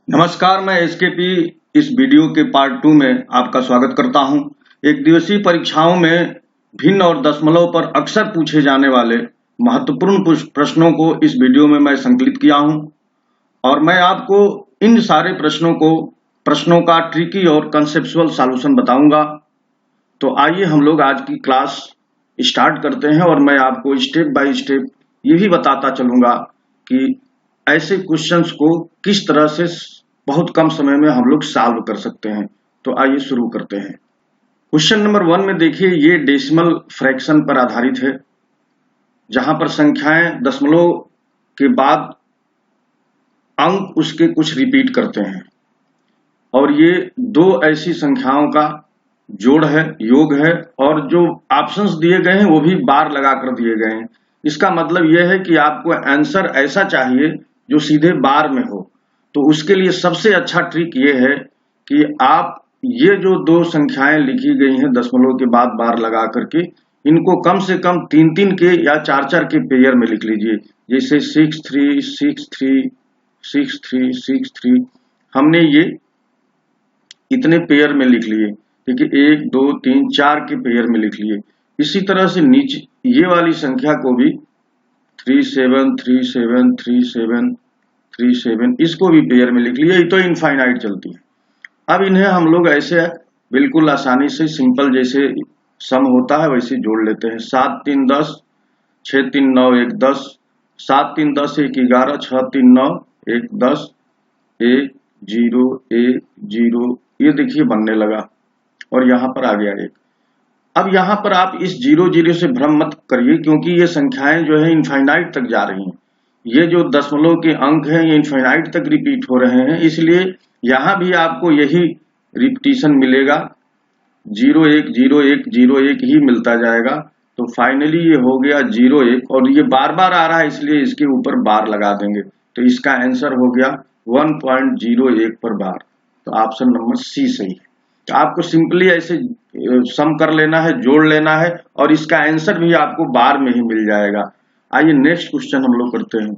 नमस्कार, मैं एसकेपी इस वीडियो के पार्ट 2 में आपका स्वागत करता हूं। एक दिवसीय परीक्षाओं में भिन्न और दशमलव पर अक्सर पूछे जाने वाले महत्वपूर्ण प्रश्नों को इस वीडियो में मैं संकलित किया हूं और मैं आपको इन सारे प्रश्नों का ट्रिकी और कंसेप्चुअल सॉल्यूशन बताऊंगा। तो आइए हम लोग आज की क्लास स्टार्ट करते हैं और मैं आपको स्टेप बाय स्टेप ये भी बताता चलूंगा कि ऐसे क्वेश्चंस को किस तरह से बहुत कम समय में हम लोग सॉल्व कर सकते हैं। तो आइए शुरू करते हैं। क्वेश्चन नंबर 1 में देखिए, ये डेसिमल फ्रैक्शन पर आधारित है, जहां पर संख्याएं दशमलव के बाद अंक उसके कुछ रिपीट करते हैं और ये दो ऐसी संख्याओं का जोड़ है, योग है, और जो ऑप्शंस दिए गए हैं वो भी बार लगाकर दिए गए हैं। इसका मतलब यह है कि आपको आंसर ऐसा चाहिए जो सीधे बार में हो। तो उसके लिए सबसे अच्छा ट्रिक ये है कि आप ये जो दो संख्याएं लिखी गई हैं दशमलव के बाद बार लगा करके, इनको कम से कम 3-3 के या 4-4 के पेयर में लिख लीजिए। जैसे 6-3, 6-3, 6-3, 6-3, हमने ये इतने पेयर में लिख लिए, ठीक है। 1, 2, 3, 4 के पेयर में लिख लिए। इसी तरह से नीचे ये वाली संख्या को भी 37, 37, 37, 37, इसको भी पेयर में लिख लिया। ये तो इनफाइनाइट चलती है। अब इन्हें हम लोग ऐसे बिल्कुल आसानी से सिंपल जैसे सम होता है वैसे जोड़ लेते हैं। 7, 3, 10, 6, 3, 9, 1, 10, 7, 3, 10, 1, 11, 6, 3, 9, 1, 10, 1, 0, 1, 0, ये देखिए बनने लगा और यहाँ पर आ गया 1। अब यहाँ पर आप इस 0, 0 से भ्रम मत करिए, क्योंकि ये संख्याएं जो है इनफाइनाइट तक जा रही हैं। ये जो दशमलव के अंक हैं ये इनफाइनाइट तक रिपीट हो रहे हैं, इसलिए यहाँ भी आपको यही रिपीटिशन मिलेगा। 0, 1, 0, 1, 0, 1 ही मिलता जाएगा। तो फाइनली ये हो गया 0, 1, और ये बार बार आ रहा है इसलिए इसके ऊपर बार लगा देंगे। तो इसका आंसर हो गया 1.01 पर बार। तो ऑप्शन नंबर सी सही है। तो आपको सिंपली ऐसे सम कर लेना है, जोड़ लेना है, और इसका आंसर भी आपको बार में ही मिल जाएगा। आइए नेक्स्ट क्वेश्चन हम लोग करते हैं।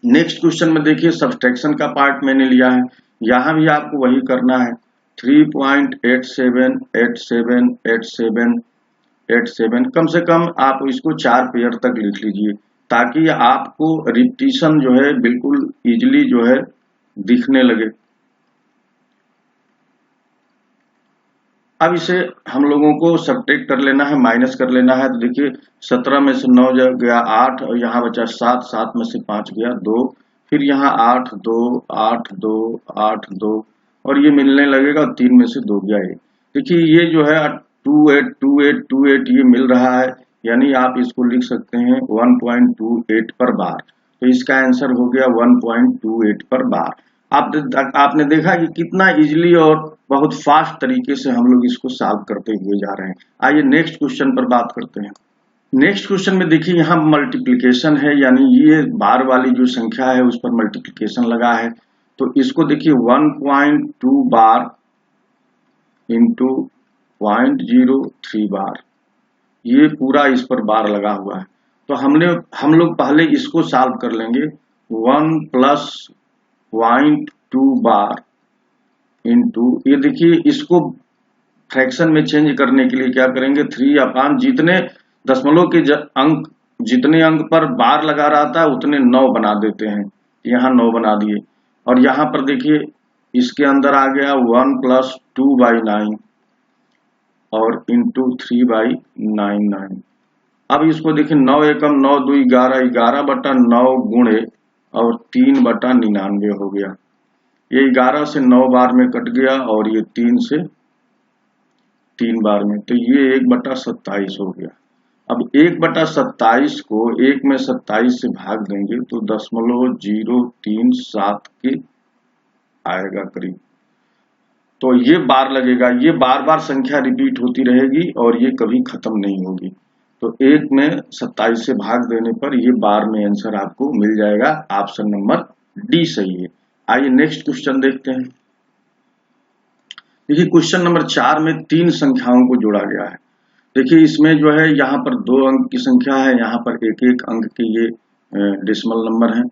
नेक्स्ट क्वेश्चन में देखिए, सब्सट्रैक्शन का पार्ट मैंने लिया है। यहां भी आपको वही करना है। 3.87878787, कम से कम आप इसको 4 पेयर तक लिख लीजिए, ताकि आपको रिपीटिशन जो है बिल्कुल इजीली जो है दिखने लगे। अब इसे हम लोगों को सब्ट्रैक्ट कर लेना है, माइनस कर लेना है। तो देखिए 17 में से 9 गया 8, और यहाँ बचा 7, 7 में से 5 गया 2, फिर यहाँ 8, 2, 8, 2, 8, 2, और ये मिलने लगेगा। 3 में से 2 गया 1। देखिए ये जो है 28, 28, 28 ये मिल रहा है, यानी आप इसको लिख सकते हैं 1.28 पर बार। तो इसका आंसर हो गया 1.28 पर बार। आपने देखा कि कितना इजीली और बहुत फास्ट तरीके से हम लोग इसको सॉल्व करते हुए जा रहे हैं। आइए नेक्स्ट क्वेश्चन पर बात करते हैं। नेक्स्ट क्वेश्चन में देखिए, यहाँ मल्टीप्लिकेशन है, यानी ये बार वाली जो संख्या है उस पर मल्टीप्लिकेशन लगा है। तो इसको देखिए 1.2 बार इंटू 0.03 बार, ये पूरा इस पर बार लगा हुआ है। तो हम लोग पहले इसको सॉल्व कर लेंगे। 1 प्लस 0.2 बार इंटू, ये देखिए इसको फ्रैक्शन में चेंज करने के लिए क्या करेंगे, 3 जितने दशमलव के अंक जितने अंक पर बार लगा रहता है उतने 9 बना देते हैं। यहाँ 9 बना दिए, और यहाँ पर देखिए इसके अंदर आ गया 1 प्लस 2/9 और इंटू 3/9। अब इसको देखिए 9 एकम 9 2 11, 11/9 गुणे और 3/99 हो गया। ये 11 से 9 बार में कट गया और ये 3 से 3 बार में, तो ये 1/27 हो गया। अब 1/27 को 1 में 27 से भाग देंगे तो 0.037 के आएगा करीब। तो ये बार लगेगा, ये बार बार संख्या रिपीट होती रहेगी और ये कभी खत्म नहीं होगी। तो 1 में 27 से भाग देने पर ये बार में आंसर आपको मिल जाएगा। ऑप्शन नंबर डी सही है। आइए नेक्स्ट क्वेश्चन देखते हैं। देखिए क्वेश्चन नंबर 4 में 3 संख्याओं को जोड़ा गया है। देखिए इसमें जो है यहाँ पर 2 अंक की संख्या है, यहाँ पर 1-1 अंक के ये डेसिमल नंबर हैं।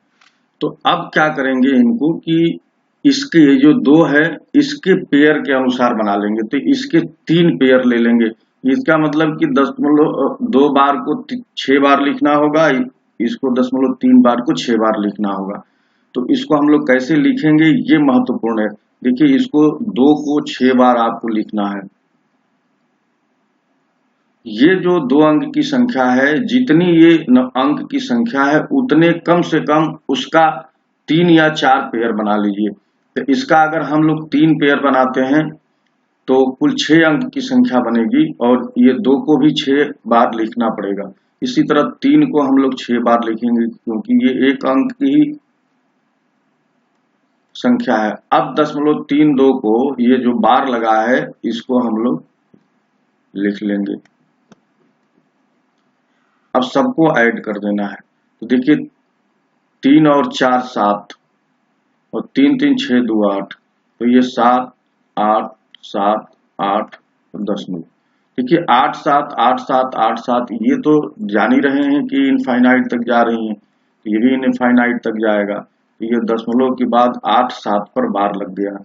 तो अब क्या करेंगे इनको कि इसके ये जो 2 है इसके पेयर के अनुसार बना लेंगे, तो इसके 3 पेयर ले लेंगे। इसका मतलब कि 2 बार को 6 बार लिखना होगा, इसको 3 बार को 6 बार लिखना होगा। तो इसको हम लोग कैसे लिखेंगे ये महत्वपूर्ण है। देखिए इसको 2 को 6 बार आपको लिखना है। ये जो 2 अंक की संख्या है, जितनी ये अंक की संख्या है उतने कम से कम उसका 3 या 4 पेयर बना लीजिए। तो इसका अगर हम लोग 3 पेयर बनाते हैं तो कुल 6 अंक की संख्या बनेगी और ये 2 को भी 6 बार लिखना पड़ेगा। इसी तरह 3 को हम लोग 6 बार लिखेंगे क्योंकि ये 1 अंक की ही संख्या है। अब 0.32 को ये जो बार लगा है इसको हम लोग लिख लेंगे। अब सबको ऐड कर देना है। तो देखिए 3 और 4 7 और 3 3 6 2 8, तो ये 7 8 7 8 और 10। देखिए 8 7 8 7 8 7 ये तो जान ही रहे हैं कि इनफाइनाइट तक जा रही हैं, ये भी इनफाइनाइट तक जाएगा। तो ये दशमलव के बाद 8 7 पर बार लग गया,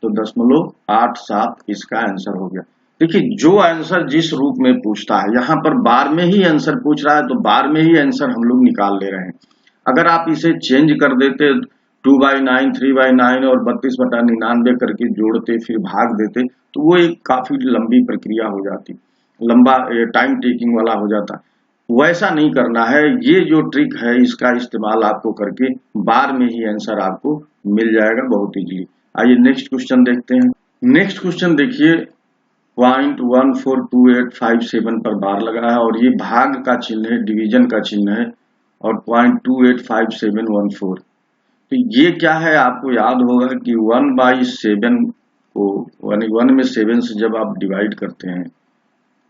तो 0.87 इसका आंसर हो गया। देखिए जो आंसर जिस रूप में पूछता है, यहाँ पर बार में ही आंसर पूछ रहा है तो बार में ही आंसर हम लोग निकाल ले रहे हैं। अगर आप इसे चेंज कर देते 2/9 3/9 और 32/99 करके जोड़ते फिर भाग देते तो वो एक काफी लंबी प्रक्रिया हो जाती, लंबा टाइम टेकिंग वाला हो जाता। वैसा नहीं करना है। ये जो ट्रिक है इसका इस्तेमाल आपको करके बार में ही आंसर आपको मिल जाएगा बहुत इजीली। आइए नेक्स्ट क्वेश्चन देखते हैं। नेक्स्ट क्वेश्चन देखिए 0.142857 पर बार लगा है और ये भाग का चिन्ह है, डिवीजन का चिन्ह है और 0.285714। तो ये क्या है आपको याद होगा कि 1/7 को 1 में 7 से जब आप डिवाइड करते हैं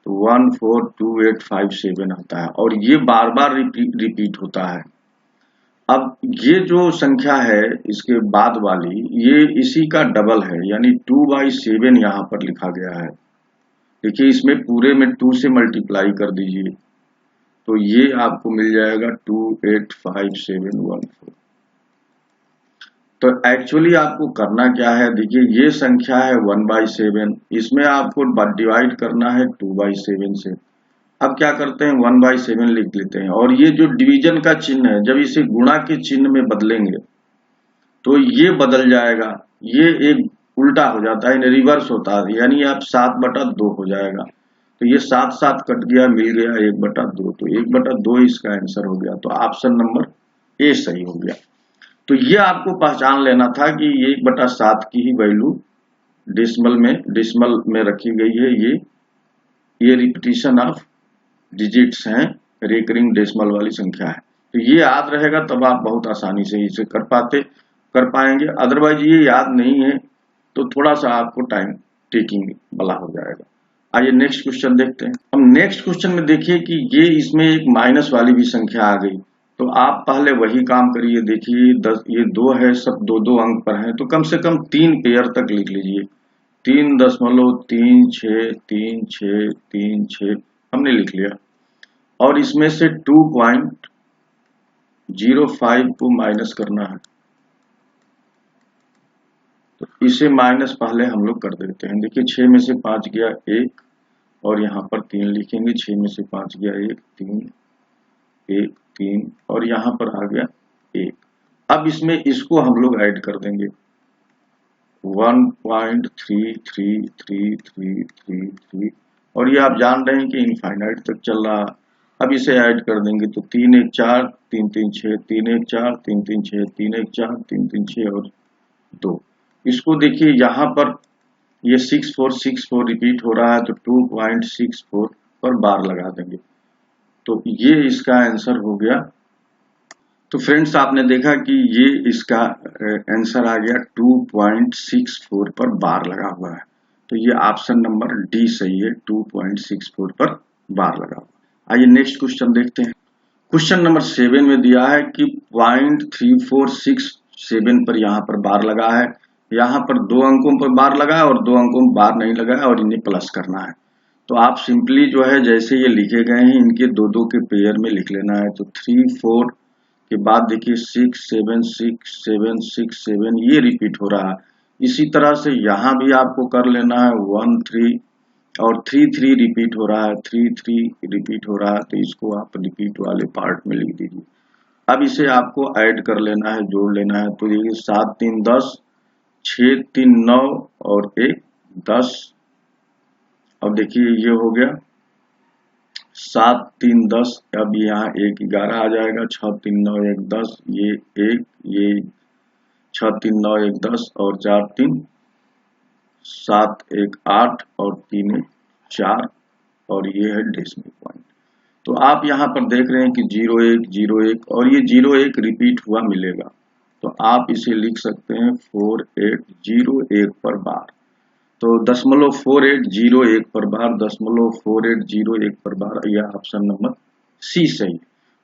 तो 142857 आता है और ये बार बार रिपीट होता है। अब ये जो संख्या है इसके बाद वाली ये इसी का डबल है, यानी 2/7 यहाँ पर लिखा गया है। देखिए इसमें पूरे में 2 से मल्टीप्लाई कर दीजिए तो ये आपको मिल जाएगा 285714। तो एक्चुअली आपको करना क्या है, देखिए ये संख्या है 1/7, इसमें आपको डिवाइड करना है 2/7 से। अब क्या करते हैं 1/7 लिख लेते हैं और ये जो डिवीजन का चिन्ह है जब इसे गुणा के चिन्ह में बदलेंगे तो ये बदल जाएगा, ये एक उल्टा हो जाता है, रिवर्स होता है, यानी आप 7/2 हो जाएगा। तो ये 7 7 कट गया, मिल गया 1/2, तो 1/2 इसका आंसर हो गया। तो ऑप्शन नंबर ए सही हो गया। तो ये आपको पहचान लेना था कि ये 1/7 की ही वैल्यू डेसिमल में रखी गई है। ये रिपीटिशन ऑफ डिजिट्स हैं, रिकरिंग डेसिमल वाली संख्या है। तो ये याद रहेगा तब आप बहुत आसानी से इसे कर पाएंगे। अदरवाइज ये याद नहीं है तो थोड़ा सा आपको टाइम टेकिंग वाला हो जाएगा। आइए नेक्स्ट क्वेश्चन देखते हैं। अब नेक्स्ट क्वेश्चन में देखिए कि ये इसमें एक माइनस वाली भी संख्या आ गई, तो आप पहले वही काम करिए। देखिए 10 ये 2 है, सब 2-2 अंक पर हैं, तो कम से कम 3 पेयर तक लिख लीजिए। 3.363636 हमने लिख लिया और इसमें से 2.05 को माइनस करना है। तो इसे माइनस पहले हम लोग कर देते हैं। देखिए 6 में से 5 गया 1 और यहाँ पर 3 लिखेंगे। 6 में से 5 गया 1 3 और यहाँ पर आ गया 1। अब इसमें इसको हम लोग ऐड कर देंगे 1.33333 और ये आप जान रहे हैं कि इनफाइनाइट तक चल रहा। अब इसे ऐड कर देंगे तो 3 1 4 3 3 6 3 1 4 3 3 6 3 1 4 3 3 6 और 2। इसको देखिए यहाँ पर ये 6464 रिपीट हो रहा है तो 2.64 पर बार लगा देंगे, तो ये इसका आंसर हो गया। तो फ्रेंड्स आपने देखा कि ये इसका आंसर आ गया 2.64 पर बार लगा हुआ है। तो ये ऑप्शन नंबर डी सही है, 2.64 पर बार लगा हुआ। आइए नेक्स्ट क्वेश्चन देखते हैं। क्वेश्चन नंबर 7 में दिया है कि 0.3467 पर यहाँ पर बार लगा है। यहाँ पर 2 अंकों पर बार लगा है और 2 अंकों में बार नहीं लगा है और इन्हें प्लस करना है। तो आप सिंपली जो है जैसे ये लिखे गए हैं इनके 2-2 के पेयर में लिख लेना है। तो के बाद देखिए 6 7 6 7 6 7 ये रिपीट हो रहा है। इसी तरह से यहाँ भी आपको कर लेना है 1 3 और 3 3 रिपीट हो रहा है, 3 3 रिपीट हो रहा है, तो इसको आप रिपीट वाले पार्ट में लिख दीजिए। अब इसे आपको ऐड कर लेना है, जोड़ लेना है। तो देखिए 7 3 10, 6 3 9 और 1 10। अब देखिए ये हो गया 7 3 10, अब यहाँ 1 11 आ जाएगा, 6 3 9 1 10, ये 1 ये 6 3 9 1 10 और 4 3 7 1 8 और 3 1 4 और ये है डेसिमल पॉइंट। तो आप यहाँ पर देख रहे हैं कि 0 1 0 1 और ये 0 1 रिपीट हुआ मिलेगा। तो आप इसे लिख सकते हैं 4801 पर बार। तो 0.4801 पर बार, 0.4801 पर बार, यह ऑप्शन नंबर सी सही।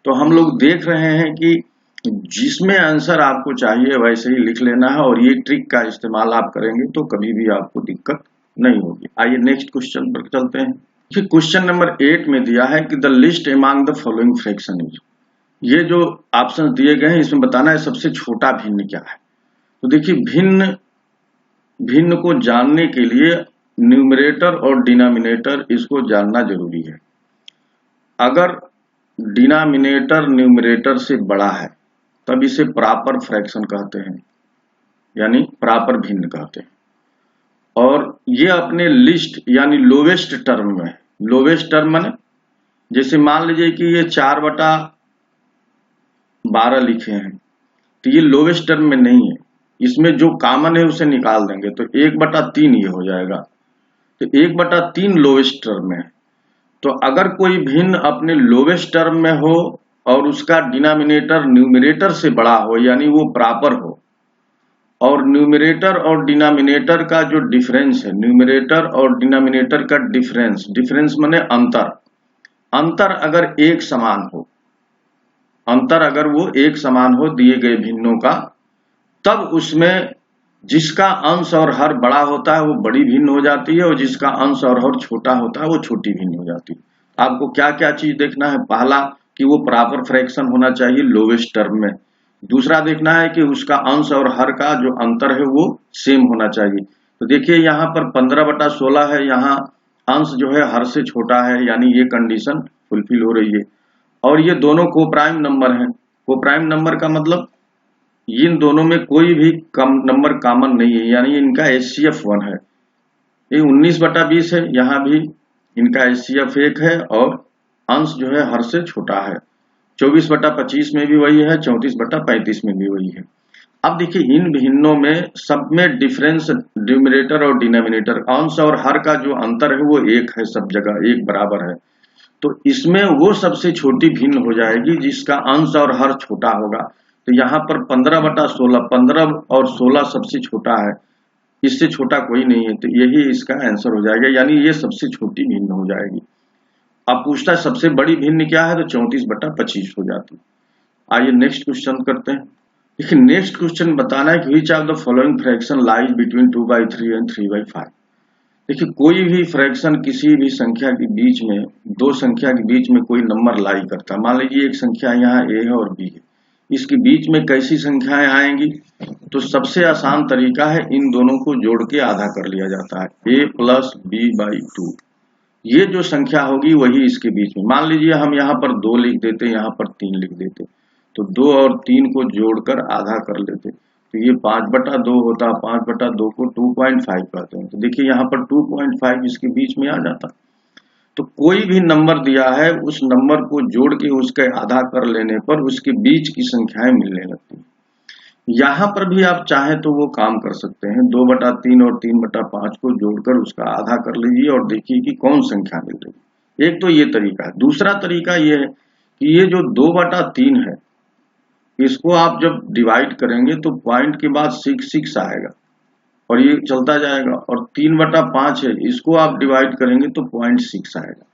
तो हम लोग देख रहे हैं कि जिसमें आंसर आपको चाहिए वैसे ही लिख लेना है और ये ट्रिक का इस्तेमाल आप करेंगे तो कभी भी आपको दिक्कत नहीं होगी। आइए नेक्स्ट क्वेश्चन पर चलते हैं। क्वेश्चन नंबर 8 में दिया है कि the list among the following fraction is. ये जो ऑप्शन दिए गए हैं इसमें बताना है सबसे छोटा भिन्न क्या है। तो देखिए भिन्न को जानने के लिए न्यूमरेटर और डिनोमिनेटर इसको जानना जरूरी है। अगर डिनोमिनेटर न्यूमरेटर से बड़ा है तब इसे प्रॉपर फ्रैक्शन कहते हैं, यानी प्रॉपर भिन्न कहते हैं। और ये अपने लिस्ट यानी लोवेस्ट टर्म में है। लोवेस्ट टर्म माने जैसे मान लीजिए कि ये 4/12 लिखे हैं तो ये लोवेस्ट टर्म में नहीं है, इसमें जो कॉमन है उसे निकाल देंगे तो 1/3 ये हो जाएगा। तो 1/3 लोवेस्ट टर्म में है। तो अगर कोई भिन्न अपने लोवेस्ट टर्म में हो और उसका डिनोमिनेटर न्यूमरेटर से बड़ा हो यानी वो प्रॉपर हो, और न्यूमरेटर और डिनोमिनेटर का जो डिफरेंस है, न्यूमरेटर और डिनोमिनेटर का डिफरेंस माने अंतर अगर एक समान हो, अंतर अगर वो एक समान हो दिए गए भिन्नों का, तब उसमें जिसका अंश और हर बड़ा होता है वो बड़ी भिन्न हो जाती है और जिसका अंश और हर छोटा होता है वो छोटी भिन्न हो जाती है। आपको क्या क्या चीज देखना है? पहला कि वो प्रॉपर फ्रैक्शन होना चाहिए लोवेस्ट टर्म में। दूसरा देखना है कि उसका अंश और हर का जो अंतर है वो सेम होना चाहिए। तो देखिए यहाँ पर 15/16 है, यहाँ अंश जो है हर से छोटा है यानी ये कंडीशन फुलफिल हो रही है। और ये दोनों कोप्राइम नंबर हैं। कोप्राइम नंबर का मतलब इन दोनों में कोई भी नंबर कॉमन नहीं है, यानी इनका HCF 1 है। ये 19/20 है, यहाँ भी इनका HCF 1 है और अंश जो है हर से छोटा है। 24/25 में भी वही है, 34/35 में भी वही है। अब देखिए इन भिन्नों में सब में डिफरेंस न्यूमरेटर और डिनोमिनेटर, अंश और हर का जो अंतर है वो एक है, सब जगह एक बराबर है। तो इसमें वो सबसे छोटी भिन्न हो जाएगी जिसका अंश और हर छोटा होगा। तो यहाँ पर 15/16, 15 और 16 सबसे छोटा है, इससे छोटा कोई नहीं है, तो यही इसका आंसर हो जाएगा, यानी ये सबसे छोटी भिन्न हो जाएगी। अब पूछता है सबसे बड़ी भिन्न क्या है, तो 34/25 हो जाती। आइए नेक्स्ट क्वेश्चन करते हैं। देखिए नेक्स्ट क्वेश्चन बताना है कि which of the following fraction lies between 2/3 and 3/5। देखिए कोई भी फ्रैक्शन किसी भी संख्या के बीच में, दो संख्या के बीच में कोई नंबर लाई करता है। मान लीजिए एक संख्या यहाँ A है और B है, इसके बीच में कैसी संख्याएं आएंगी? तो सबसे आसान तरीका है इन दोनों को जोड़ के आधा कर लिया जाता है, A + B/2। ये जो संख्या होगी वही इसके बीच में, मान लीजिए हम यहाँ पर 2 लिख देते, यहाँ पर 3 लिख देते, तो 2 और 3 को जोड़कर आधा कर लेते, तो ये 5/2 होता, 5/2 को 2.5 कहते हैं। तो देखिए यहाँ पर 2.5 इसके बीच में आ जाता। तो कोई भी नंबर दिया है उस नंबर को जोड़ के उसके आधा कर लेने पर उसके बीच की संख्याएं मिलने लगती हैं। यहाँ पर भी आप चाहें तो वो काम कर सकते हैं, 2/3 और 3/5 को जोड़कर उसका आधा कर लीजिए और देखिए कि कौन संख्या मिल रही है। एक तो ये तरीका है। दूसरा तरीका ये है कि ये जो 2/3 है इसको आप जब डिवाइड करेंगे तो पॉइंट के बाद 6 आएगा और ये चलता जाएगा, और 3/5 है इसको आप डिवाइड करेंगे तो 0.6 आएगा।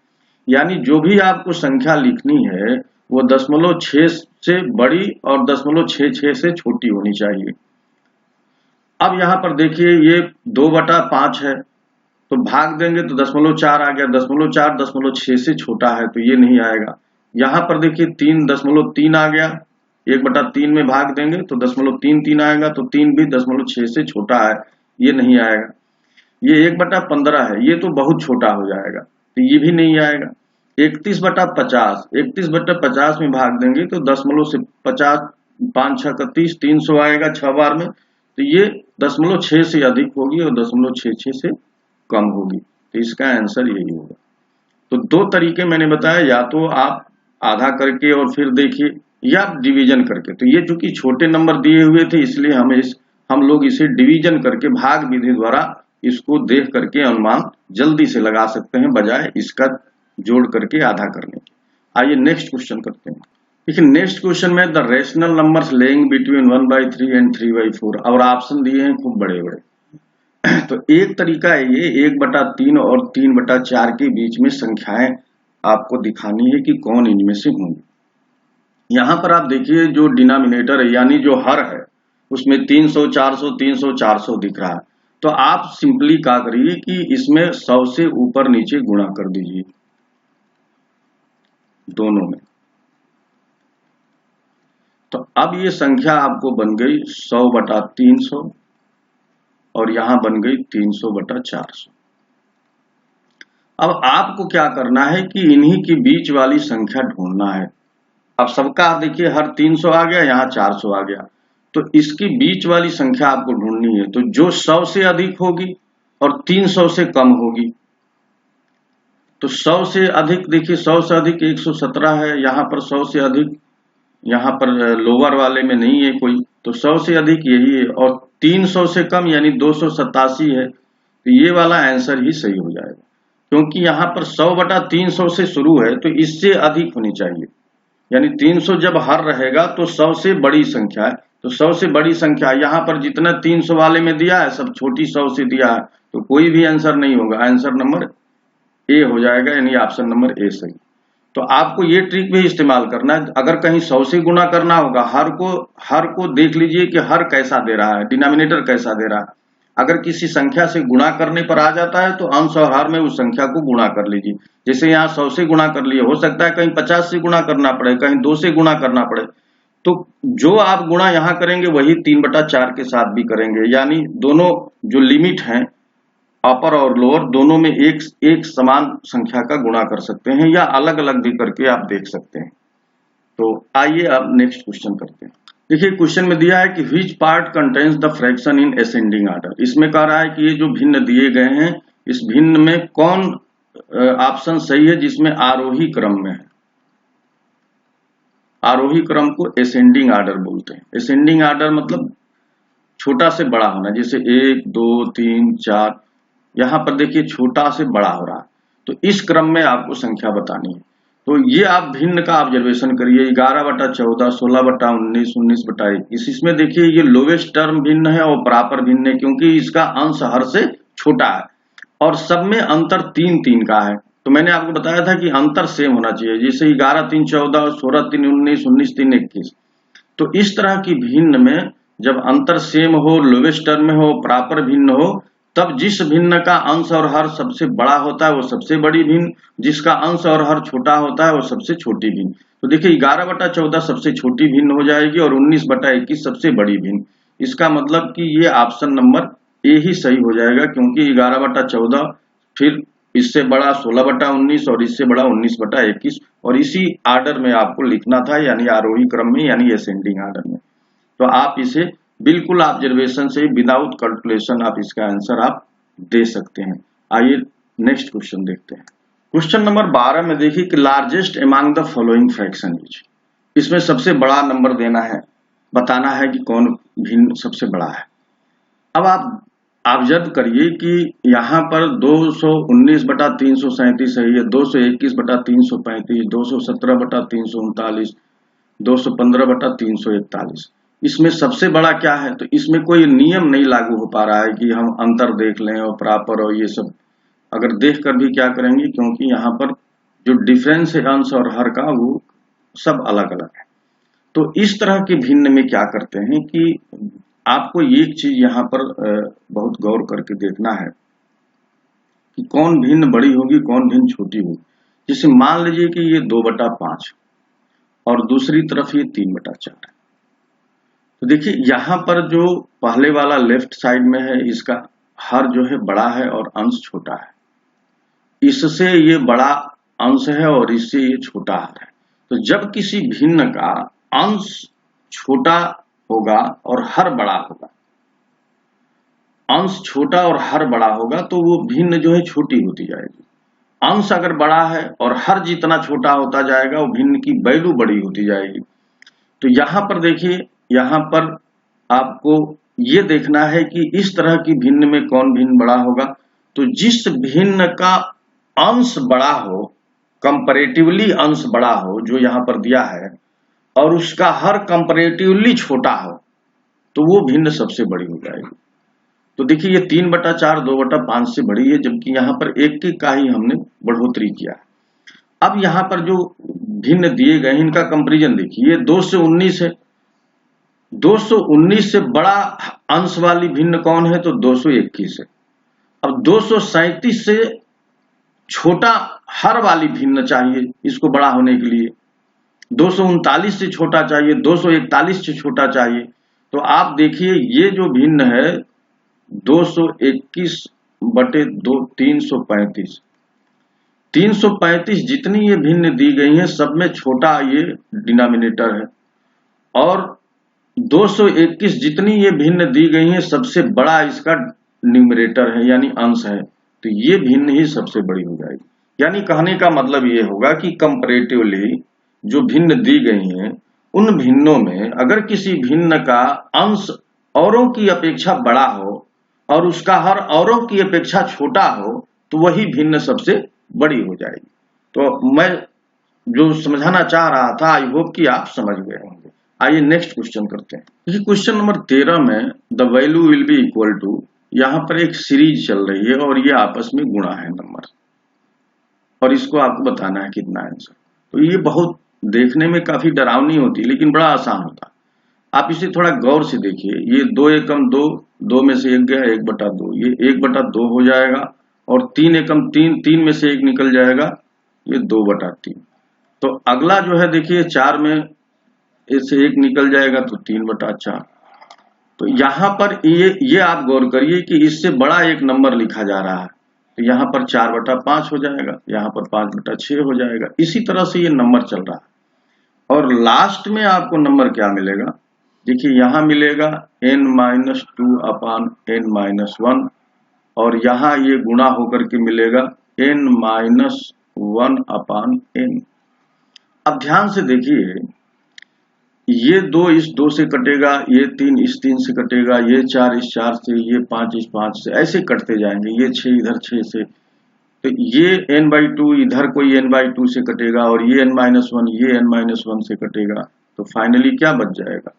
यानी जो भी आपको संख्या लिखनी है वो 0.6 से बड़ी और 0.66 से छोटी होनी चाहिए। अब यहाँ पर देखिए ये 2/5 है तो भाग देंगे तो 0.4 आ गया, 0.4 0.6 से छोटा है तो ये नहीं आएगा। यहाँ पर देखिए 3.3 आ गया, 1/3 में भाग देंगे तो 0.33 आएगा, तो 3 भी 0.6 से छोटा है, ये नहीं आएगा। ये 1/15 है, ये तो बहुत छोटा हो जाएगा, तो ये भी नहीं आएगा। 31/50, 31/50 में भाग देंगे तो 0.50, 5 6 30, 300 आएगा 6 बार में, तो ये 0.6 से अधिक होगी और 0.66 से कम होगी, तो इसका आंसर यही होगा। तो दो तरीके मैंने बताया, या तो आप आधा करके और फिर देखिए, या डिवीजन करके। तो ये चूंकि छोटे नंबर दिए हुए थे इसलिए हम लोग इसे डिवीजन करके भाग विधि द्वारा इसको देख करके अनुमान जल्दी से लगा सकते हैं, बजाय इसका जोड़ करके आधा करने के। आइए नेक्स्ट क्वेश्चन करते हैं। देखिए नेक्स्ट क्वेश्चन में the rational numbers laying between 1/3 and 3/4, और ऑप्शन दिए हैं खूब बड़े बड़े। तो एक तरीका है ये 1/3 और 3/4 के बीच में संख्याएं आपको दिखानी है कि कौन इनमें से होंगी। यहां पर आप देखिए जो डिनोमिनेटर है यानी जो हर है उसमें 300, 400, 300, 400 दिख रहा है, तो आप सिंपली क्या करिए कि इसमें 100 से ऊपर नीचे गुणा कर दीजिए दोनों में। तो अब ये संख्या आपको बन गई 100/300 और यहां बन गई 300/400। अब आपको क्या करना है कि इन्हीं के बीच वाली संख्या ढूंढना है। अब सबका देखिए हर 300 आ गया, यहाँ 400 आ गया, तो इसकी बीच वाली संख्या आपको ढूंढनी है। तो जो 100 से अधिक होगी और 300 से कम होगी, तो 100 से अधिक देखिए 100 से अधिक 117 है, यहाँ पर 100 से अधिक, यहाँ पर लोअर वाले में नहीं है कोई, तो 100 से अधिक यही है, और 300 से कम यानी 287 है, तो ये वाला आंसर ही सही हो जाएगा, क्योंकि यहाँ पर 100/300 से शुरू है तो इससे अधिक होनी चाहिए, यानी 300 जब हर रहेगा तो 100 से बड़ी संख्या है, तो 100 से बड़ी संख्या यहाँ पर जितना 300 वाले में दिया है सब छोटी 100 से दिया है, तो कोई भी आंसर नहीं होगा, आंसर नंबर ए हो जाएगा, यानी ऑप्शन नंबर ए सही। तो आपको ये ट्रिक भी इस्तेमाल करना है, अगर कहीं 100 से गुणा करना होगा, हर को देख लीजिए कि हर कैसा दे रहा है, डिनोमिनेटर कैसा दे रहा है। अगर किसी संख्या से गुणा करने पर आ जाता है तो अंश और हर में उस संख्या को गुणा कर लीजिए। जैसे यहाँ 100 से गुणा कर लिए, हो सकता है कहीं 50 से गुणा करना पड़े, कहीं 2 से गुणा करना पड़े, तो जो आप गुणा यहाँ करेंगे वही 3/4 के साथ भी करेंगे, यानी दोनों जो लिमिट हैं अपर और लोअर दोनों में एक समान संख्या का गुणा कर सकते हैं, या अलग अलग भी करके आप देख सकते हैं। तो आइए अब नेक्स्ट क्वेश्चन करते हैं। देखिए क्वेश्चन में दिया है कि which part contains the fraction in ascending order. इसमें कह रहा है कि ये जो भिन्न दिए गए हैं इस भिन्न में कौन ऑप्शन सही है जिसमें आरोही क्रम में है। आरोही क्रम को असेंडिंग ऑर्डर बोलते हैं। असेंडिंग ऑर्डर मतलब छोटा से बड़ा होना, जैसे 1 2 3 4, यहां पर देखिए छोटा से बड़ा हो रहा है, तो इस क्रम में आपको संख्या बतानी है। तो ये आप भिन्न का ऑब्जर्वेशन करिए, 11/14, 16/19, 19/21, इसमें देखिए ये लोवेस्ट टर्म भिन्न है और प्रॉपर भिन्न है, क्योंकि इसका अंश हर से छोटा है और सब में अंतर 3-3 का है। तो मैंने आपको बताया था कि अंतर सेम होना चाहिए, जैसे 11-3 14, 16-3 19, 19-3 21। तो इस तरह की भिन्न में जब अंतर सेम हो, लोवेस्ट टर्म में हो, प्रॉपर भिन्न हो, तब जिस भिन्न का अंश और हर सबसे बड़ा होता है वो सबसे बड़ी भिन्न, जिसका अंश और हर छोटा होता है वो सबसे छोटी भिन्न। तो देखिए 11/14 सबसे छोटी भिन्न हो जाएगी और 19/21 सबसे बड़ी भिन्न। इसका मतलब कि ये ऑप्शन नंबर ए ही सही हो जाएगा, क्योंकि 11/14 फिर इससे बड़ा 16/19 और इससे बड़ा 19/21, और इसी आर्डर में आपको लिखना था, यानी आरोही क्रम में, यानी असेंडिंग आर्डर में। तो आप इसे बिल्कुल ऑब्जर्वेशन से विदाउट कैलकुलेशन आप इसका आंसर आप दे सकते हैं। आइए नेक्स्ट क्वेश्चन देखते हैं। क्वेश्चन नंबर 12 में देखिए कि largest among the following fraction is. इसमें सबसे बड़ा नंबर देना है, बताना है कि कौन भिन्न सबसे बड़ा है। अब आप ऑब्जर्व करिए कि यहाँ पर 219/337 सही है, 221/335, 217/339, 215/341। इसमें सबसे बड़ा क्या है, तो इसमें कोई नियम नहीं लागू हो पा रहा है कि हम अंतर देख लें और प्रॉपर और ये सब अगर देख कर भी क्या करेंगे, क्योंकि यहाँ पर जो डिफरेंस है अंश और हर का वो सब अलग अलग है। तो इस तरह के भिन्न में क्या करते हैं कि आपको एक चीज यहाँ पर बहुत गौर करके देखना है कि कौन भिन्न बड़ी होगी कौन भिन्न छोटी होगी। जैसे मान लीजिए कि ये 2/5 और दूसरी तरफ ये 3/4 है, तो देखिए यहाँ पर जो पहले वाला लेफ्ट साइड में है, इसका हर जो है बड़ा है और अंश छोटा है, इससे ये बड़ा अंश है और इससे ये छोटा हर है। तो जब किसी भिन्न का अंश छोटा होगा और हर बड़ा होगा, अंश छोटा और हर बड़ा होगा, तो वो भिन्न जो है छोटी होती जाएगी। अंश अगर बड़ा है और हर जितना छोटा होता जाएगा, वो भिन्न की वैल्यू बड़ी होती जाएगी। तो यहाँ पर देखिए, यहाँ पर आपको ये देखना है कि इस तरह की भिन्न में कौन भिन्न बड़ा होगा। तो जिस भिन्न का अंश बड़ा हो, कंपैरेटिवली अंश बड़ा हो, जो यहाँ पर दिया है, और उसका हर कंपैरेटिवली छोटा हो, तो वो भिन्न सबसे बड़ी हो जाएगी। तो देखिए ये 3/4 2/5 से बड़ी है, जबकि यहाँ पर 1 का ही हमने बढ़ोतरी किया है। अब यहाँ पर जो भिन्न दिए गए इनका कंपैरिजन देखिए, ये 2 से 19 है। 219 से बड़ा अंश वाली भिन्न कौन है? तो 221 है। अब 237 से छोटा हर वाली भिन्न चाहिए इसको बड़ा होने के लिए, 239 से छोटा चाहिए, 241 से छोटा चाहिए। तो आप देखिए ये जो भिन्न है 221/2 335, 335 जितनी ये भिन्न दी गई है, सब में छोटा ये डिनोमिनेटर है, और 221 जितनी ये भिन्न दी गई है, सबसे बड़ा इसका न्यूमरेटर है, यानी अंश है। तो ये भिन्न ही सबसे बड़ी हो जाएगी। यानी कहने का मतलब ये होगा कि कंपैरेटिवली जो भिन्न दी गई हैं, उन भिन्नों में अगर किसी भिन्न का अंश औरों की अपेक्षा बड़ा हो और उसका हर औरों की अपेक्षा छोटा हो, तो वही भिन्न सबसे बड़ी हो जाएगी। तो मैं जो समझाना चाह रहा था, आई होप कि आप समझ गए होंगे। आइए नेक्स्ट क्वेश्चन करते हैं। देखिए क्वेश्चन नंबर 13 में the value will be equal to, यहाँ पर एक सीरीज चल रही है और ये आपस में गुणा है नंबर, और इसको आपको बताना है कितना आंसर। तो ये बहुत देखने में काफी डरावनी होती है, लेकिन बड़ा आसान होता है। आप इसे थोड़ा गौर से देखिए। ये 2 एकम 2, 2 में से 1 गया 1/2, ये 1/2 हो जाएगा, और 3 एकम 3, 3 में से 1 निकल जाएगा, ये 2/3। तो अगला जो है देखिए 4 में इससे 1 निकल जाएगा, तो 3/4। तो यहाँ पर ये आप गौर करिए कि इससे बड़ा एक नंबर लिखा जा रहा है, तो यहाँ पर 4/5 हो जाएगा, यहाँ पर 5/6 हो जाएगा। इसी तरह से ये नंबर चल रहा है। और लास्ट में आपको नंबर क्या मिलेगा? देखिए यहाँ मिलेगा n-2/n-1, और यहाँ ये गुणा होकर के मिलेगा n-1/n। अब ध्यान से देखिए, ये 2 इस 2 से कटेगा, ये 3 इस 3 से कटेगा, ये 4 इस 4 से, ये 5 इस 5 से, ऐसे कटते जाएंगे। ये 6 इधर 6 से, तो ये n/2 इधर कोई n/2 से कटेगा, और ये n-1 ये n-1 से कटेगा। तो फाइनली क्या बच जाएगा?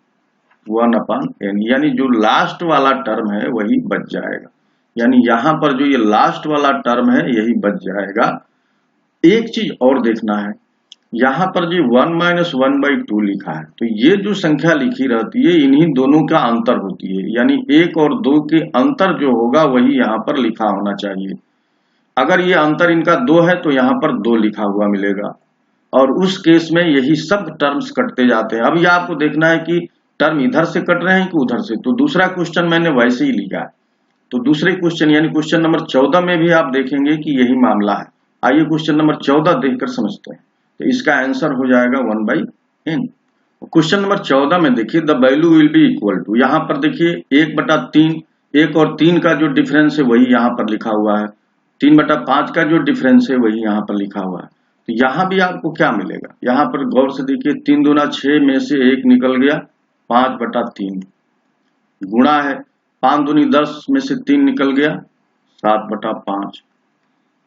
1/n, यानी जो लास्ट वाला टर्म है वही बच जाएगा। यानी यहाँ पर जो ये लास्ट वाला टर्म है यही बच जाएगा। एक चीज और देखना है, यहाँ पर जो 1-1/2 लिखा है, तो ये जो संख्या लिखी रहती है इन्हीं दोनों का अंतर होती है, यानी 1 और 2 के अंतर जो होगा वही यहाँ पर लिखा होना चाहिए। अगर ये अंतर इनका 2 है तो यहाँ पर 2 लिखा हुआ मिलेगा, और उस केस में यही सब टर्म्स कटते जाते हैं। अब ये आपको देखना है कि टर्म इधर से कट रहे हैं कि उधर से। तो दूसरा क्वेश्चन मैंने वैसे ही लिखा है, तो दूसरे क्वेश्चन यानी क्वेश्चन नंबर 14 में भी आप देखेंगे कि यही मामला है। आइए क्वेश्चन नंबर 14 देखकर समझते हैं। तो इसका आंसर हो जाएगा 1/n। क्वेश्चन नंबर 14 में देखिए the value will be equal to, यहाँ पर देखिए 1/3, 1 और 3 का जो डिफरेंस है वही यहाँ पर लिखा हुआ है, 3/5 का जो डिफरेंस है वही यहाँ पर लिखा हुआ है। तो यहाँ भी आपको क्या मिलेगा? यहाँ पर गौर से देखिए, 3 दूना 6 में से 1 निकल गया, 5/3 गुणा है, 5 दूनी 10 में से 3 निकल गया, 7/5।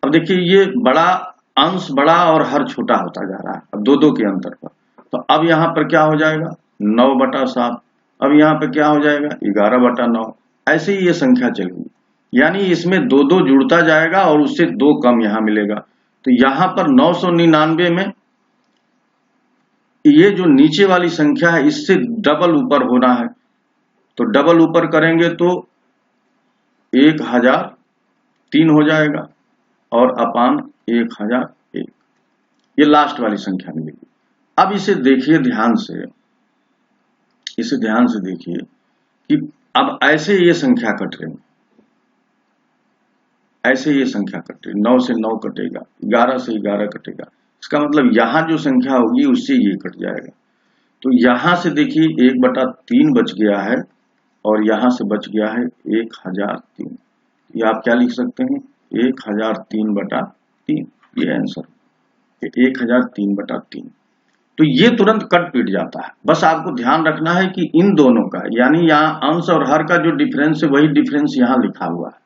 अब देखिए ये बड़ा अंश बड़ा और हर छोटा होता जा रहा है, अब 2-2 के अंतर पर। तो अब यहाँ पर क्या हो जाएगा? 9/7। अब यहाँ पे क्या हो जाएगा? 11/9। ऐसे ही ये संख्या चलेगी, यानी इसमें 2-2 जुड़ता जाएगा और उससे 2 कम यहाँ मिलेगा। तो यहाँ पर 999 में ये जो नीचे वाली संख्या है इससे डबल ऊपर होना है, तो डबल ऊपर करेंगे तो 1003 हो जाएगा, और अपान 1001, ये लास्ट वाली संख्या मिलेगी। अब इसे देखिए ध्यान से, इसे ध्यान से देखिए कि अब ऐसे ये संख्या कट रही, ऐसे ये संख्या कट रही, 9 से 9 कटेगा, 11 से 11 कटेगा। इसका मतलब यहाँ जो संख्या होगी उससे ये कट जाएगा। तो यहाँ से देखिए 1/3 बच गया है और यहाँ से बच गया है 1003। ये आप क्या लिख सकते हैं, 1003/3, ये आंसर 1003/3। तो ये तुरंत कट पीट जाता है। बस आपको ध्यान रखना है कि इन दोनों का, यानी यहाँ अंश और हर का जो डिफरेंस है वही डिफरेंस यहाँ लिखा हुआ है।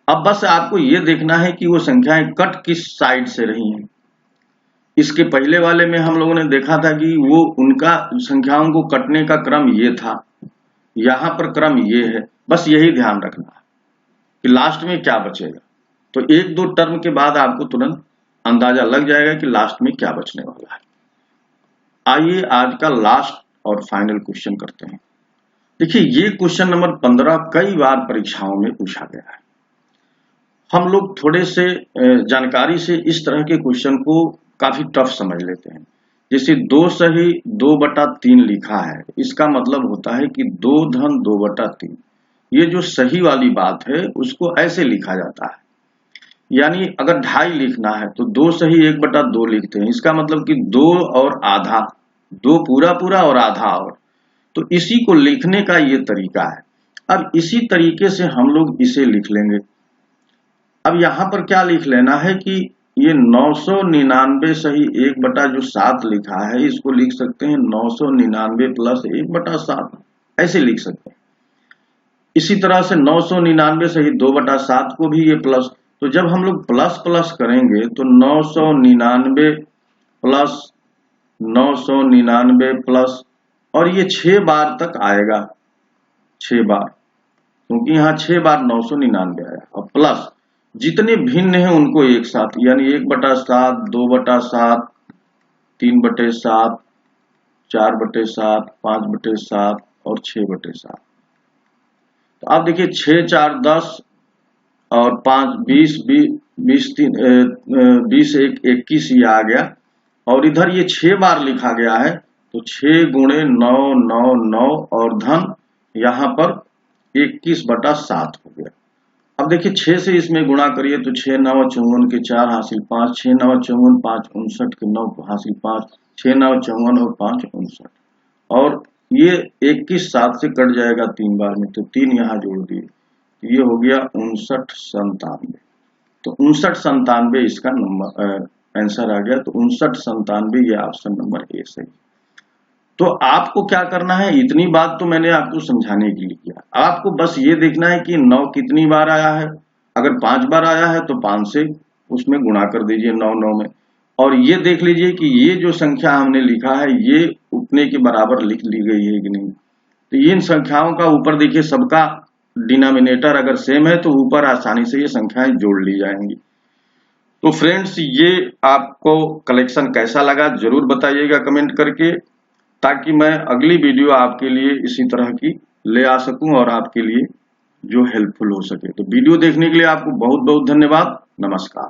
अब बस आपको ये देखना है कि वो संख्याएं कट किस साइड से रही हैं। इसके पहले वाले में हम लोगों ने देखा था कि वो उनका संख्याओं को कटने का क्रम ये था, यहाँ पर क्रम ये है। बस यही ध्यान रखना है कि लास्ट में क्या बचेगा। तो 1-2 टर्म के बाद आपको तुरंत अंदाजा लग जाएगा कि लास्ट में क्या बचने वाला है। आइए आज का लास्ट और फाइनल क्वेश्चन करते हैं। देखिए ये क्वेश्चन नंबर 15 कई बार परीक्षाओं में पूछा गया है। हम लोग थोड़े से जानकारी से इस तरह के क्वेश्चन को काफी टफ समझ लेते हैं। जैसे 2 सही 2/3 लिखा है, इसका मतलब होता है कि 2 धन 2/3। ये जो सही वाली बात है उसको ऐसे लिखा जाता है, यानी अगर 2.5 लिखना है तो 2 सही 1/2 लिखते हैं। इसका मतलब कि 2 और आधा, 2 पूरा पूरा और आधा और, तो इसी को लिखने का ये तरीका है। अब इसी तरीके से हम लोग इसे लिख लेंगे। अब यहाँ पर क्या लिख लेना है कि ये 999 सही 1/7 लिखा है, इसको लिख सकते हैं 999 + 1/7, ऐसे लिख सकते हैं। इसी तरह से 999 सही 2/7 को भी ये प्लस, तो जब हम लोग प्लस प्लस करेंगे तो 999 प्लस 999 प्लस, और ये 6 बार तक आएगा, 6 बार, क्योंकि यहाँ 6 बार 999 आया, और प्लस जितने भिन्न हैं उनको एक साथ, यानी 1/7, 2/7, 3/7, 4/7, 5/7 और 6/7। तो आप देखिए 6 4 10 और 5 20, 20 1 21 ये आ गया, और इधर ये 6 बार लिखा गया है, तो 6 गुणे 9 9 9 और धन यहाँ पर 21/7 हो गया। अब देखिए 6 से इसमें गुणा करिए तो 6 9 54 के 4 हासिल 5, 6 9 54 5 59 के 9 हासिल 5, 6 9 54 और 5 59, और ये 21 7 से कट जाएगा 3 बार में, तो 3 यहाँ जोड़ दिए, तो ये हो गया 59 97। तो 59 97 इसका नंबर आंसर आ गया। तो 59 97 ये ऑप्शन नंबर ए सही। तो आपको क्या करना है, इतनी बात तो मैंने आपको समझाने के लिए किया। आपको बस ये देखना है कि 9 कितनी बार आया है। अगर 5 बार आया है तो 5 से उसमें गुणा कर दीजिए 9 9 में, और ये देख लीजिए कि ये जो संख्या हमने लिखा है ये उतने के बराबर लिख ली गई है कि नहीं। तो इन संख्याओं का ऊपर देखिए, सबका डिनोमिनेटर अगर सेम है तो ऊपर आसानी से ये संख्याएं जोड़ ली जाएंगी। तो फ्रेंड्स, ये आपको कलेक्शन कैसा लगा जरूर बताइएगा कमेंट करके, ताकि मैं अगली वीडियो आपके लिए इसी तरह की ले आ सकूं और आपके लिए जो हेल्पफुल हो सके। तो वीडियो देखने के लिए आपको बहुत बहुत धन्यवाद। नमस्कार।